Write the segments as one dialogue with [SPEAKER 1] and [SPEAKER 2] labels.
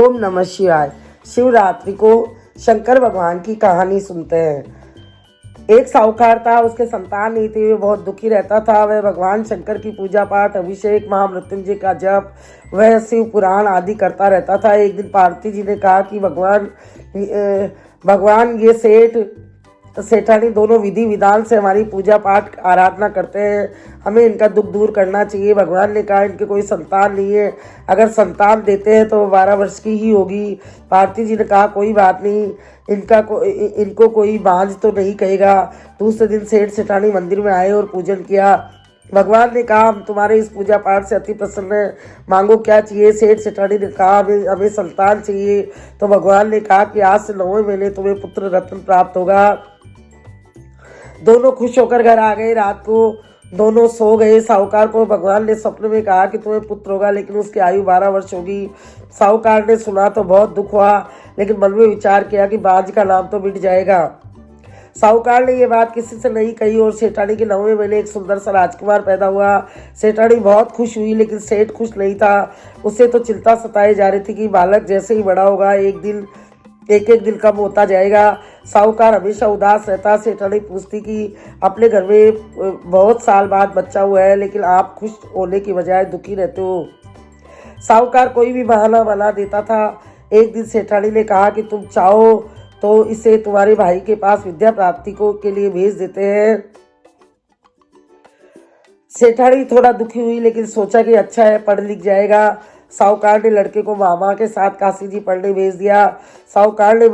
[SPEAKER 1] ओम नमः शिवाय। शिवरात्रि को शंकर भगवान की कहानी सुनते हैं। एक साहूकार था, उसके संतान नहीं थी। वे बहुत दुखी रहता था। वह भगवान शंकर की पूजा पाठ, अभिषेक, महामृत्युंजय का जप, वह शिव पुराण आदि करता रहता था। एक दिन पार्वती जी ने कहा कि भगवान ये सेठानी दोनों विधि विधान से हमारी पूजा पाठ आराधना करते हैं, हमें इनका दुख दूर करना चाहिए। भगवान ने कहा इनके कोई संतान नहीं है, अगर संतान देते हैं तो 12 वर्ष की ही होगी। पार्वती जी ने कहा कोई बात नहीं, इनको कोई बांझ तो नहीं कहेगा। दूसरे दिन सेठ सेठानी मंदिर में आए और पूजन किया। भगवान ने कहा हम तुम्हारे इस पूजा पाठ से अति प्रसन्न हैं, मांगो क्या चाहिए। सेठ सेठानी ने कहा हमें संतान चाहिए। तो भगवान ने कहा कि आज से 9वें महीने तुम्हें पुत्र रत्न प्राप्त होगा। दोनों खुश होकर घर आ गए। रात को दोनों सो गए। साहूकार को भगवान ने स्वप्न में कहा कि तुम्हें पुत्र होगा, लेकिन उसकी आयु 12 वर्ष होगी। साहूकार ने सुना तो बहुत दुख हुआ, लेकिन मन में विचार किया कि बाज का नाम तो मिट जाएगा। साहूकार ने यह बात किसी से नहीं कही और सेठानी के 9वें महीने एक सुंदर सा राजकुमार पैदा हुआ। सेठानी बहुत खुश हुई, लेकिन सेठ खुश नहीं था। उसे तो चिंता सताई जा रही थी कि बालक जैसे ही बड़ा होगा एक एक दिन कम होता जाएगा। साहूकार हमेशा उदास रहता। सेठानी पूछती कि अपने घर में बहुत साल बाद बच्चा हुआ है, लेकिन आप खुश होने की बजाय दुखी रहते हो। साहूकार कोई भी बहाना बना देता था। एक दिन सेठानी ने कहा कि तुम चाहो तो इसे तुम्हारे भाई के पास विद्या प्राप्ति के लिए भेज देते हैं। सेठानी थोड़ा दुखी हुई, लेकिन सोचा कि अच्छा है, पढ़ लिख जाएगा। साहूकार ने लड़के को मामा के साथ काशी जी पढ़ने भेज दिया। साहूकार ने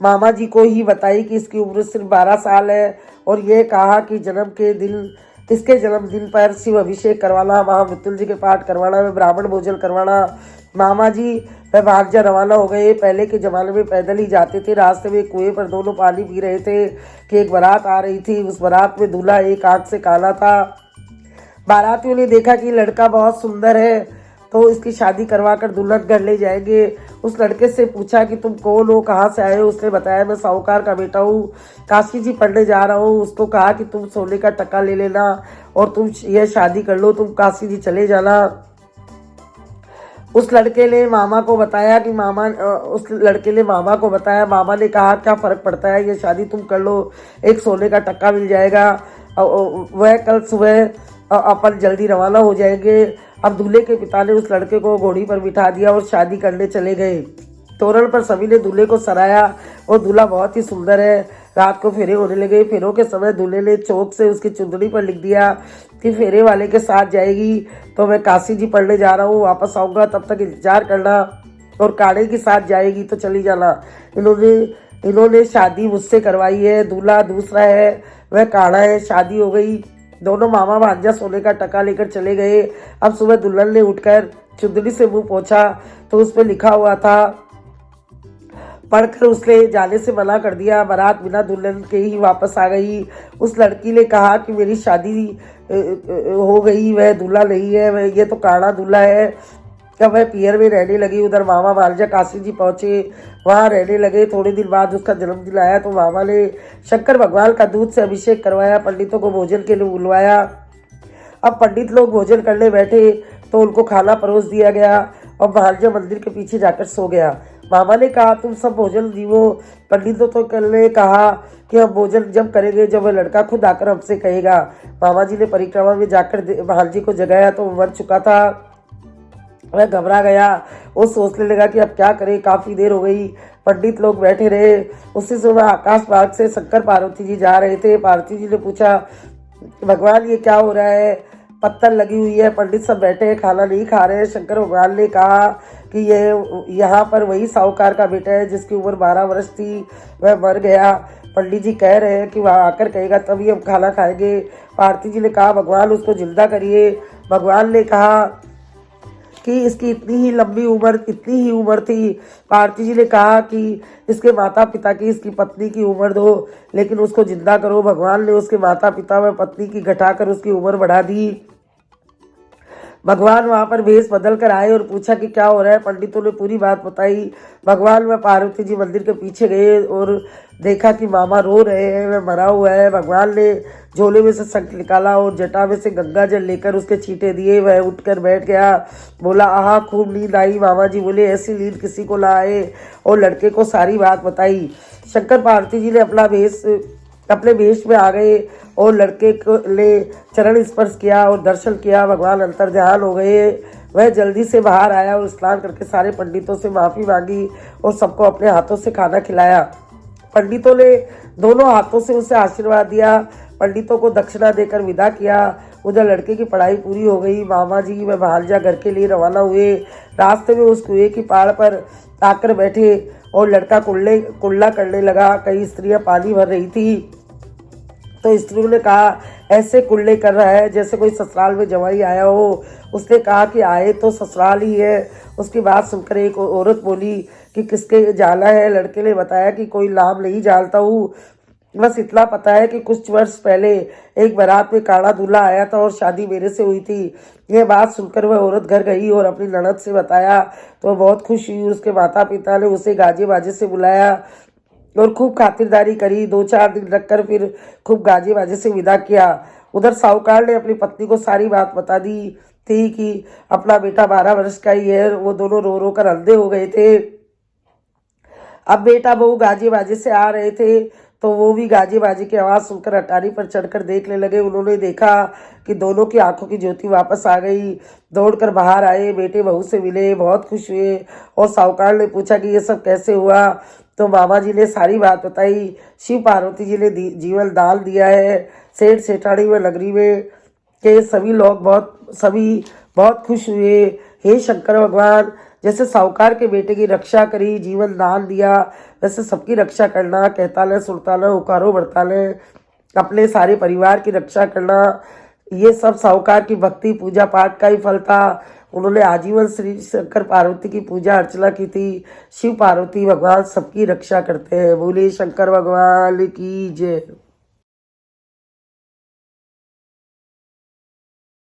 [SPEAKER 1] मामा जी को ही बताई कि इसकी उम्र सिर्फ 12 साल है, और यह कहा कि इसके जन्मदिन पर शिव अभिषेक करवाना, महामृत्युंजय के पाठ करवाना, व ब्राह्मण भोजन करवाना। मामा जी वह भाग्य रवाना हो गए। पहले के जमाने में पैदल ही जाते थे। रास्ते में कुएं पर दोनों पानी पी रहे थे कि एक बारात आ रही थी। उस बारात में दूल्हा एक आंख से काला था। बारातियों ने देखा कि लड़का बहुत सुंदर है, तो इसकी शादी करवा कर दुल्हन घर ले जाएंगे। उस लड़के से पूछा कि तुम कौन हो, कहाँ से आए हो। उसने बताया मैं साहूकार का बेटा हूँ, काशी जी पढ़ने जा रहा हूँ। उसको कहा कि तुम सोने का टका ले लेना और तुम यह शादी कर लो, तुम काशी जी चले जाना। उस लड़के ने मामा को बताया। मामा ने कहा क्या फर्क पड़ता है, ये शादी तुम कर लो, एक सोने का टक्का मिल जाएगा। वह कल सुबह अपन जल्दी रवाना हो जाएंगे। अब दूल्हे के पिता ने उस लड़के को घोड़ी पर बिठा दिया और शादी करने चले गए। तोरण पर सभी ने दूल्हे को सराहा और दूल्हा बहुत ही सुंदर है। रात को फेरे होने लगे। फेरों के समय दूल्हे ने चौक से उसकी चुंदड़ी पर लिख दिया कि फेरे वाले के साथ जाएगी तो मैं काशी जी पढ़ने जा रहा हूँ, वापस आऊँगा, तब तक इंतजार करना, और काढ़े के साथ जाएगी तो चली जाना। इन्होंने शादी मुझसे करवाई है। दूल्हा दूसरा है, वह काढ़ा है। शादी हो गई। दोनों मामा भांजा सोने का टका लेकर चले गए। अब सुबह दुल्हन ने उठकर चुंदड़ी से मुंह पोंछा तो उस पर लिखा हुआ था। पढ़कर उसने जाने से मना कर दिया। बारात बिना दुल्हन के ही वापस आ गई। उस लड़की ने कहा कि मेरी शादी हो गई, वह दूल्हा नहीं है, ये तो काढ़ा दूल्हा है। तब वह पियर में रहने लगी। उधर मामा भांजा काशी जी पहुंचे, वहां रहने लगे। थोड़े दिन बाद उसका जन्मदिन आया तो मामा ने शंकर भगवान का दूध से अभिषेक करवाया, पंडितों को भोजन के लिए बुलवाया। अब पंडित लोग भोजन करने बैठे तो उनको खाना परोस दिया गया और भांजा मंदिर के पीछे जाकर सो गया। मामा ने कहा तुम सब भोजन जीवो। पंडितों ने कहा कि हम भोजन जब करेंगे जब वह लड़का खुद आकर हमसे कहेगा। मामा जी ने परिक्रमा में जाकर भांजी को जगाया तो वो मर चुका था। वह घबरा गया। वो सोचने लगा कि अब क्या करे, काफी देर हो गई। पंडित लोग बैठे रहे। उसी समय आकाश मार्ग से शंकर पार्वती जी जा रहे थे। पार्वती जी ने पूछा भगवान ये क्या हो रहा है, पत्तल लगी हुई है, पंडित सब बैठे हैं, खाना नहीं खा रहे हैं। शंकर भगवान ने कहा कि ये यहाँ पर वही साहूकार का बेटा है जिसकी उम्र 12 वर्ष थी, वह मर गया। पंडित जी कह रहे हैं कि वह आकर कहेगा तभी हम खाना खाएंगे। पार्वती जी ने कहा भगवान उसको जिंदा करिए। भगवान ने कहा कि इसकी इतनी ही उम्र थी। पार्वती जी ने कहा कि इसके माता पिता की, इसकी पत्नी की उम्र दो, लेकिन उसको जिंदा करो। भगवान ने उसके माता पिता व पत्नी की घटाकर उसकी उम्र बढ़ा दी। भगवान वहां पर भेष बदल कर आए और पूछा कि क्या हो रहा है। पंडितों ने पूरी बात बताई। भगवान व पार्वती जी मंदिर के पीछे गए और देखा कि मामा रो रहे हैं, वह मरा हुआ है। भगवान ने झोले में से शंख निकाला और जटा में से गंगा जल लेकर उसके छींटे दिए। वह उठकर बैठ गया, बोला आहा खूब नींद आई। मामा जी बोले ऐसी नींद किसी को ना आए, और लड़के को सारी बात बताई। शंकर पार्वती जी ने अपने वेश में आ गए और लड़के को ले चरण स्पर्श किया और दर्शन किया। भगवान अंतर्ध्यान हो गए। वह जल्दी से बाहर आया और स्नान करके सारे पंडितों से माफ़ी मांगी और सबको अपने हाथों से खाना खिलाया। पंडितों ने दोनों हाथों से उसे आशीर्वाद दिया। पंडितों को दक्षिणा देकर विदा किया। उधर लड़के की पढ़ाई पूरी हो गई। मामा जी व भांजा घर के लिए रवाना हुए। रास्ते में उस कुएं की पाड़ पर आकर बैठे और लड़का कुल्ला करने लगा। कई स्त्रियां पानी भर रही थी तो स्त्रियों ने कहा ऐसे कुल्ले कर रहा है जैसे कोई ससुराल में जवाई आया हो। उसने कहा कि आए तो ससुराल ही है। उसकी बात सुनकर एक औरत बोली कि किसके जाना है। लड़के ने बताया कि कोई नाम नहीं जानता हूँ, बस इतना पता है कि कुछ वर्ष पहले एक बारात में काड़ा दूल्हा आया था और शादी मेरे से हुई थी। यह बात सुनकर वह औरत घर गई और अपनी ननद से बताया तो वह बहुत खुश हुई। उसके माता पिता ने उसे गाजे बाजे से बुलाया और खूब खातिरदारी करी। 2-4 दिन रखकर फिर खूब गाजे बाजे से विदा किया। उधर साहूकार ने अपनी पत्नी को सारी बात बता दी थी कि अपना बेटा 12 वर्ष का ही है। वो दोनों रो रो कर अंधे हो गए थे। अब बेटा बहू गाजे बाजे से आ रहे थे तो वो भी गाजे बाजे की आवाज़ सुनकर अटारी पर चढ़कर देखने लगे। उन्होंने देखा कि दोनों की आंखों की ज्योति वापस आ गई। दौड़कर बाहर आए, बेटे बहू से मिले, बहुत खुश हुए। और साहूकार ने पूछा कि ये सब कैसे हुआ, तो मामा जी ने सारी बात बताई। शिव पार्वती जी ने जीवन दान दिया है। सेठ सेठानी व नगरी में के सभी बहुत खुश हुए। हे शंकर भगवान, जैसे साहूकार के बेटे की रक्षा करी, जीवन दान दिया, वैसे सबकी रक्षा करना। कहता ले सुनता ले, उकारो बढ़ता ले, अपने सारे परिवार की रक्षा करना। ये सब साहूकार की भक्ति पूजा पाठ का ही फल था। उन्होंने आजीवन श्री शंकर पार्वती की पूजा अर्चना की थी। शिव पार्वती भगवान सबकी रक्षा करते हैं। बोले शंकर भगवान की जय।